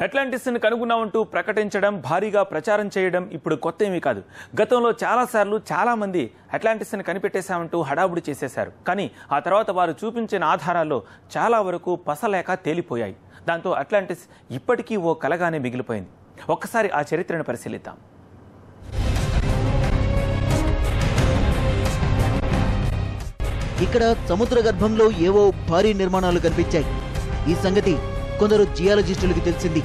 అట్లాంటిస్ని కనుగొన్నామంటూ ప్రకటించడం, భారీగా ప్రచారం చేయడం ఇప్పుడు కొత్త ఏమీ కాదు. గతంలో చాలాసార్లు చాలామంది అట్లాంటిస్ని కనిపెట్టేశామంటూ హడావుడి చేసేశారు. కానీ ఆ తర్వాత వారు చూపించిన ఆధారాల్లో చాలా వరకు పసలేక తేలిపోయాయి. దాంతో అట్లాంటిస్ ఇప్పటికీ ఓ కలగానే మిగిలిపోయింది. ఒక్కసారి ఆ చరిత్రను పరిశీలిద్దాం. ఇక్కడ సముద్ర గర్భంలో ఏవో భారీ నిర్మాణాలు కనిపించాయి. ఈ సంగతి కొందరు జియాలజిస్టులకు తెలిసింది.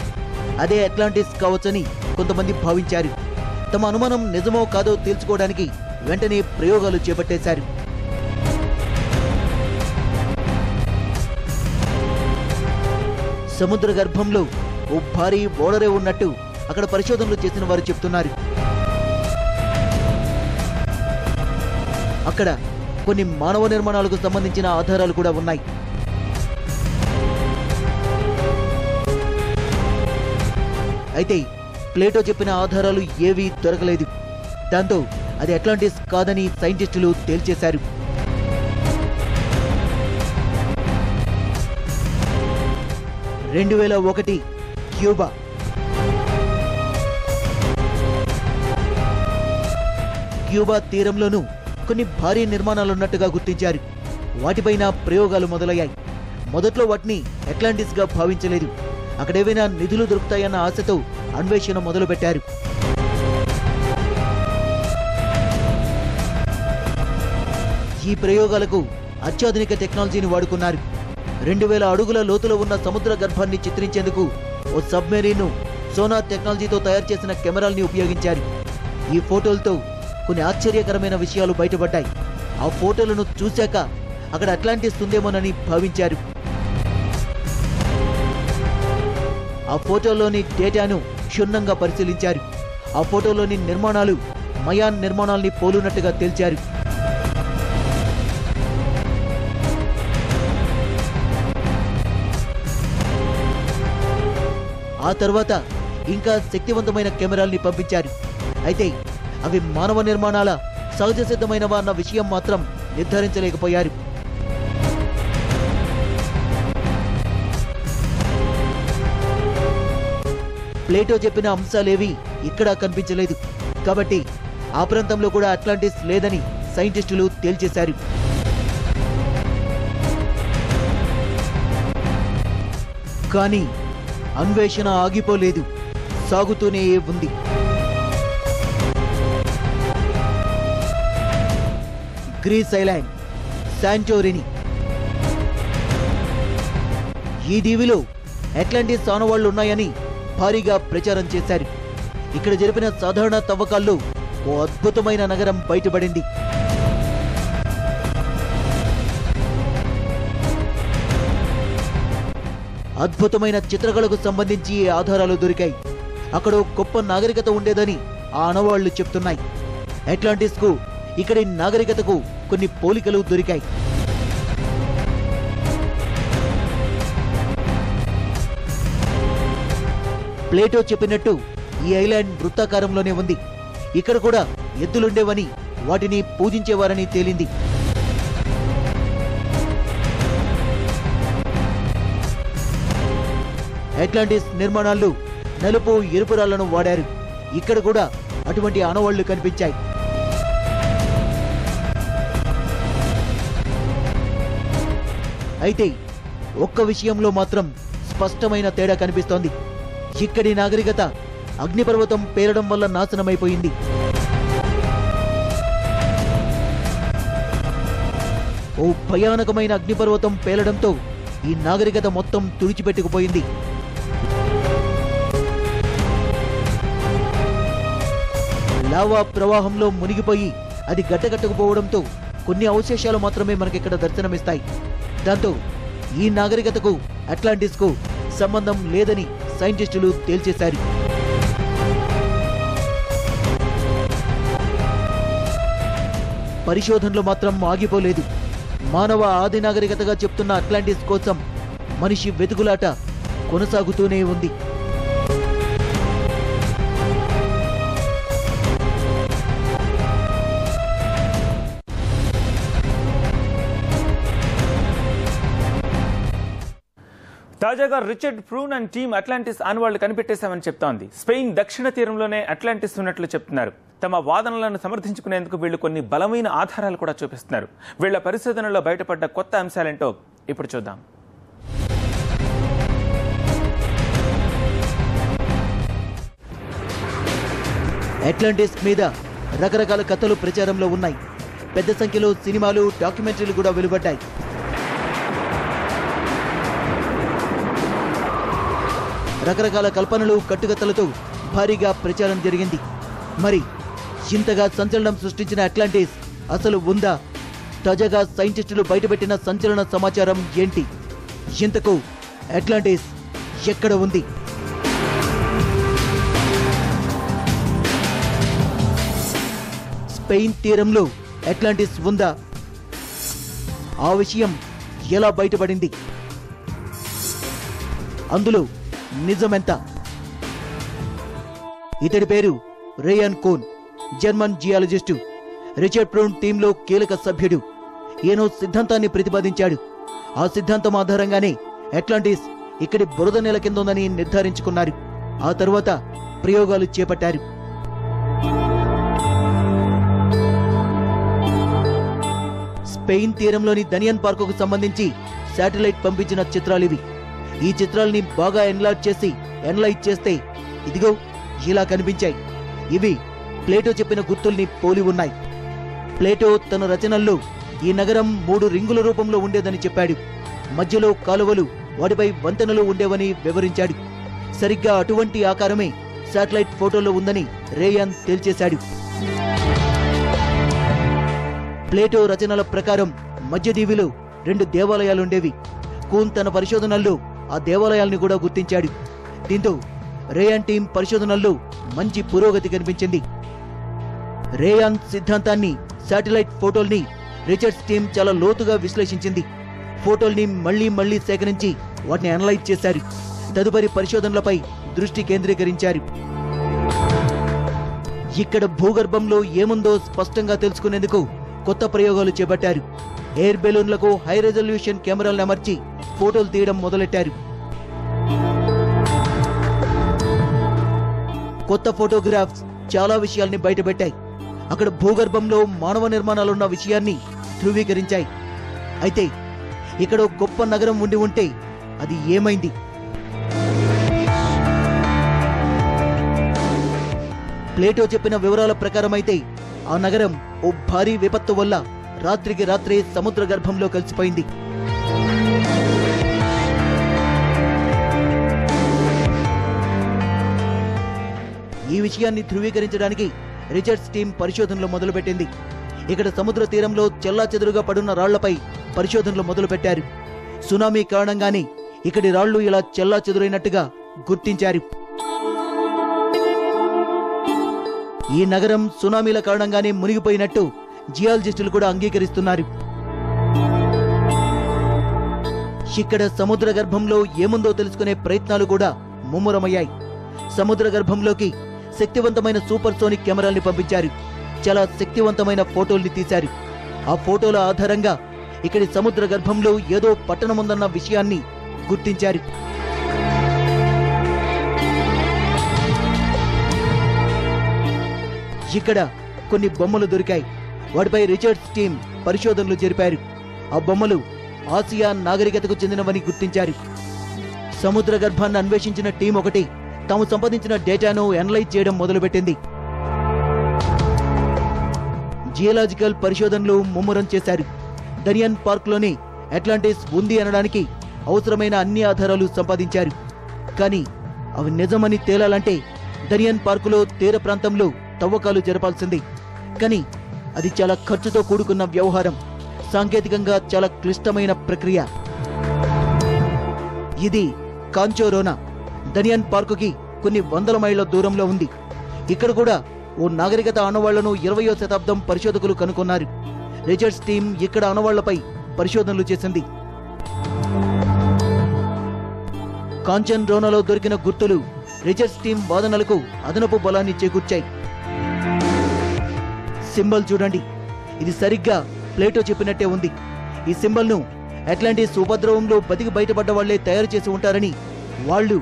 అదే అట్లాంటిస్ కావచ్చని కొంతమంది భావించారు. తమ అనుమానం నిజమో కాదో తేల్చుకోవడానికి వెంటనే ప్రయోగాలు చేపట్టేశారు. సముద్ర గర్భంలో ఓ భారీ ఓడరే ఉన్నట్టు అక్కడ పరిశోధనలు చేసిన వారు చెప్తున్నారు. అక్కడ కొన్ని మానవ నిర్మాణాలకు సంబంధించిన ఆధారాలు కూడా ఉన్నాయి. అయితే ప్లేటో చెప్పిన ఆధారాలు ఏవీ దొరకలేదు. దాంతో అది అట్లాంటిస్ కాదని సైంటిస్టులు తేల్చేశారు. క్యూబా. క్యూబా తీరంలోనూ కొన్ని భారీ నిర్మాణాలున్నట్టుగా గుర్తించారు. వాటిపైన ప్రయోగాలు మొదలయ్యాయి. మొదట్లో వాటిని అట్లాంటిస్ గా భావించలేదు. అక్కడేవైనా నిధులు దొరుకుతాయన్న ఆశతో అన్వేషణ మొదలుపెట్టారు. ఈ ప్రయోగాలకు అత్యాధునిక టెక్నాలజీని వాడుకున్నారు. 2000 అడుగుల లోతులో ఉన్న సముద్ర గర్భాన్ని చిత్రించేందుకు ఓ సబ్మెరీన్ను సోనార్ టెక్నాలజీతో తయారు చేసిన కెమెరాల్ని ఉపయోగించారు. ఈ ఫోటోలతో కొన్ని ఆశ్చర్యకరమైన విషయాలు బయటపడ్డాయి. ఆ ఫోటోలను చూశాక అక్కడ అట్లాంటిస్ ఉందేమోనని భావించారు. ఆ ఫోటోలోని డేటాను క్షుణ్ణంగా పరిశీలించారు. ఆ ఫోటోలోని నిర్మాణాలు మయాన్ నిర్మాణాల్ని పోలునట్టుగా తేల్చారు. ఆ తర్వాత ఇంకా శక్తివంతమైన కెమెరాల్ని పంపించారు. అయితే అవి మానవ నిర్మాణాల సహజ సిద్ధమైనవా అన్న విషయం మాత్రం నిర్ధారించలేకపోయారు. ప్లేటో చెప్పిన అంశాలేవి ఇక్కడా కనిపించలేదు. కాబట్టి ఆ ప్రాంతంలో కూడా అట్లాంటిస్ లేదని సైంటిస్టులు తేల్చేశారు. కానీ అన్వేషణ ఆగిపోలేదు, సాగుతూనే ఉంది. Greece island, Santorini. ఈ దీవిలో అట్లాంటిస్ ఆనవాళ్లు ఉన్నాయని భారీగా ప్రచారం చేశారు. ఇక్కడ జరిపిన సాధారణ తవ్వకాల్లో ఓ అద్భుతమైన నగరం బయటపడింది. అద్భుతమైన చిత్రకళకు సంబంధించి ఆధారాలు దొరికాయి. అక్కడ గొప్ప నాగరికత ఉండేదని ఆ ఆనవాళ్లు చెప్తున్నాయి. అట్లాంటిస్ కు ఇక్కడి నాగరికతకు కొన్ని పోలికలు దొరికాయి. ప్లేటో చెప్పినట్టు ఈ ఐలాండ్ వృత్తాకారంలోనే ఉంది. ఇక్కడ కూడా ఎద్దులుండేవని, వాటిని పూజించేవారని తేలింది. అట్లాంటిస్ నిర్మాణాల్లో నలుపు, ఎరుపు రాళ్లను వాడారు. ఇక్కడ కూడా అటువంటి ఆనవాళ్లు కనిపించాయి. అయితే ఒక్క విషయంలో మాత్రం స్పష్టమైన తేడా కనిపిస్తోంది. ఇక్కడి నాగరికత అగ్నిపర్వతం పేరడం వల్ల నాశనమైపోయింది. ఓ భయానకమైన అగ్నిపర్వతం పేలడంతో ఈ నాగరికత మొత్తం తుడిచిపెట్టుకుపోయింది. లావా ప్రవాహంలో మునిగిపోయి అది గడ్డగట్టుకుపోవడంతో కొన్ని అవశేషాలు మాత్రమే మనకిక్కడ దర్శనమిస్తాయి. దాంతో ఈ నాగరికతకు అట్లాంటిస్ కు సంబంధం లేదని సైంటిస్టులు తేల్చేశారు. పరిశోధనలు మాత్రం ఆగిపోలేదు. మానవ ఆది నాగరికతగా చెప్తున్న అట్లాంటిస్ కోసం మనిషి వెతుకులాట కొనసాగుతూనే ఉంది. తాజాగా Richard prune and team Atlantis ఆనవాళ్లు కనిపెట్టేశామని చెప్తోంది. స్పెయిన్ దక్షిణ తీరంలోనే అట్లాంటిస్ ఉన్నట్లు చెప్తున్నారు. తమ వాదనలను సమర్థించుకునేందుకు వీళ్లు కొన్ని బలమైన ఆధారాలు కూడా చూపిస్తున్నారు. వీళ్ల పరిశోధనలో బయటపడ్డ కొత్త అంశాలేంటో ఇప్పుడు చూద్దాం. అట్లాంటిస్ మీద రకరకాల కథలు ప్రచారంలో ఉన్నాయి. పెద్ద సంఖ్యలో సినిమాలు, డాక్యుమెంటరీలు కూడా వెలువడ్డాయి. రకరకాల కల్పనలు, కట్టుకథలతో భారీగా ప్రచారం జరిగింది. మరి ఇంతగా సంచలనం సృష్టించిన అట్లాంటిస్ అసలు ఉందా? తాజాగా సైంటిస్టులు బయటపెట్టిన సంచలన సమాచారం ఏంటి? ఇంతకు అట్లాంటిస్ ఎక్కడ ఉంది? స్పెయిన్ తీరంలో అట్లాంటిస్ ఉందా? ఆ విషయం ఎలా బయటపడింది? అందులో నిజమెంత? ఇతడి పేరు rayon cone, German geologist. Richard prune టీంలో కీలక సభ్యుడు. ఈయన సిద్ధాంతాన్ని ప్రతిపాదించాడు. ఆ సిద్ధాంతం ఆధారంగానే అట్లాంటిస్ ఇక్కడి బురద నేల కింద ఉందని నిర్ధారించుకున్నారు. ఆ తరువాత ప్రయోగాలు చేపట్టారు. స్పెయిన్ తీరంలోని దనియన్ పార్కుకు సంబంధించి శాటిలైట్ పంపించిన చిత్రాలివి. ఈ చిత్రాల్ని బాగా ఎనలైజ్ చేస్తే ఇదిగో ఇలా కనిపించాయి. ఇవి ప్లేటో చెప్పిన గుర్తుల్ని పోలి ఉన్నాయి. ప్లేటో తన రచనల్లో ఈ నగరం 3 రింగుల రూపంలో ఉండేదని చెప్పాడు. మధ్యలో కాలువలు, వాటిపై వంతెనలు ఉండేవని వివరించాడు. సరిగ్గా అటువంటి ఆకారమే శాటిలైట్ ఫోటోలో ఉందని రేయాన్ తేల్చేశాడు. ప్లేటో రచనల ప్రకారం మధ్యదీవిలో 2 దేవాలయాలుండేవి. కూన్ తన పరిశోధనల్లో ఆ దేవాలయాల్ని కూడా గుర్తించాడు. దీంతో రేయాన్ టీం పరిశోధనల్లో మంచి పురోగతి కనిపించింది. రేయాన్ సిద్ధాంతాన్ని, శాటిలైట్ ఫోటోల్ని రిచర్డ్స్ టీం చాలా లోతుగా విశ్లేషించింది. ఫోటోల్ని మళ్లీ సేకరించి వాటిని అనలైజ్ చేశారు. తదుపరి పరిశోధనలపై దృష్టి కేంద్రీకరించారు. ఇక్కడ భూగర్భంలో ఏముందో స్పష్టంగా తెలుసుకునేందుకు కొత్త ప్రయోగాలు చేపట్టారు. ఎయిర్ బెలూన్లకు హై రెజల్యూషన్ కెమెరాలను అమర్చి ఫోటోలు తీయడం మొదలెట్టారు. కొత్త ఫోటోగ్రాఫ్స్ చాలా విషయాల్ని బయటపెట్టాయి. అక్కడ భూగర్భంలో మానవ నిర్మాణాలున్న విషయాన్ని ధృవీకరించాయి. అయితే ఇక్కడ గొప్ప నగరం ఉండి ఉంటే అది ఏమైంది? ప్లేటో చెప్పిన వివరాల ప్రకారమైతే ఆ నగరం ఓ భారీ విపత్తు వల్ల రాత్రికి రాత్రే సముద్ర గర్భంలో కలిసిపోయింది. ఈ విషయాన్ని ధృవీకరించడానికి రిచర్డ్స్ టీం పరిశోధనలు మొదలుపెట్టింది. ఇక్కడ సముద్ర తీరంలో చెల్లాచెదురుగా పడున్న రాళ్లపై పరిశోధనలు మొదలుపెట్టారు. సునామీ కారణంగానే ఇక్కడి రాళ్లు ఇలా చెల్లాచెదురైనట్టుగా గుర్తించారు. ఈ నగరం సునామీల కారణంగానే మునిగిపోయినట్టు జియాలజిస్టులు కూడా అంగీకరిస్తున్నారు. ఇక్కడ సముద్ర గర్భంలో ఏముందో తెలుసుకునే ప్రయత్నాలు కూడా ముమ్మరమయ్యాయి. సముద్ర గర్భంలోకి శక్తివంతమైన సూపర్ సోనిక్ కెమెరాల్ని పంపించారు. చాలా శక్తివంతమైన ఫోటోల్ని తీశారు. ఆ ఫోటోల ఆధారంగా ఇక్కడి సముద్ర గర్భంలో ఏదో పట్టణముందన్న విషయాన్ని గుర్తించారు. ఇక్కడ కొన్ని బొమ్మలు దొరికాయి. వాటిపై రిచర్డ్స్ టీం పరిశోధనలు జరిపారు. ఆ బొమ్మలు ఆసియా నాగరికతకు చెందినవని గుర్తించారు. సముద్ర గర్భాన్ని అన్వేషించిన టీం ఒకటి తాము సంపాదించిన డేటాను అనలైజ్ చేయడం మొదలుపెట్టింది. జియోలాజికల్ పరిశోధనలు ముమ్మరం చేశారు. దనియన్ పార్క్లోని అట్లాంటిస్ ఉంది అనడానికి అవసరమైన అన్ని ఆధారాలు సంపాదించారు. కానీ అవి నిజమని తేలాలంటే దనియన్ పార్కులో తీర ప్రాంతంలో తవ్వకాలు జరపాల్సింది. కానీ అది చాలా ఖర్చుతో కూడుకున్న వ్యవహారం. సాంకేతికంగా చాలా క్లిష్టమైన ప్రక్రియ. ఇది కాంచోరోనా దనియన్ పార్కుకి కొన్ని వందల మైళ్ళ దూరంలో ఉంది. ఇక్కడ కూడా ఓ నాగరికత ఆనవాళ్లను 20వ శతాబ్దం పరిశోధకులు కనుగొన్నారు. రిచర్డ్స్ టీం ఇక్కడ ఆనవాళ్లపై పరిశోధనలు చేసింది. కాంచన్ రోనాలో దొరికిన గుర్తులు రిచర్డ్స్ టీం వాదనలకు అదనపు బలాన్ని చేకూర్చాయి. సింబల్ చూడండి, ఇది సరిగ్గా ప్లేటో చెప్పినట్టే ఉంది. ఈ సింబల్ ను అట్లాంటిస్ ఉపద్రవంలో బతికి బయటపడ్డ వాళ్లే తయారు చేసి ఉంటారని, వాళ్ళు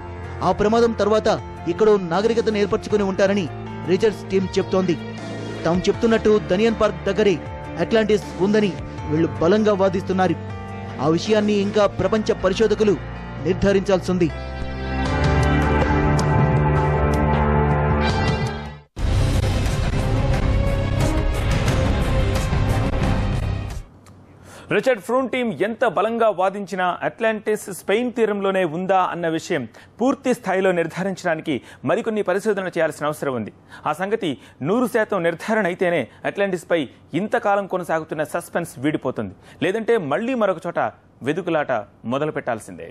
ఆ ప్రమాదం తర్వాత ఇక్కడో నాగరికతను ఏర్పరచుకుని ఉంటారని రీసెర్చ్ టీం చెప్తోంది. తాము చెప్తున్నట్టు దనియన్ పార్క్ దగ్గరే అట్లాంటిస్ ఉందని వీళ్ళు బలంగా వాదిస్తున్నారు. ఆ విషయాన్ని ఇంకా ప్రపంచ పరిశోధకులు నిర్ధారించాల్సింది. రిచర్డ్ ఫ్రూన్ టీం ఎంత బలంగా వాదించినా అట్లాంటిస్ స్పెయిన్ తీరంలోనే ఉందా అన్న విషయం పూర్తి స్థాయిలో నిర్ధారించడానికి మరికొన్ని పరిశోధనలు చేయాల్సిన అవసరం ఉంది. ఆ సంగతి 100% నిర్ధారణ అయితేనే అట్లాంటిస్ పై ఇంతకాలం కొనసాగుతున్న సస్పెన్స్ వీడిపోతుంది. లేదంటే మళ్లీ మరొక చోట వెదుకులాట మొదలు పెట్టాల్సిందే.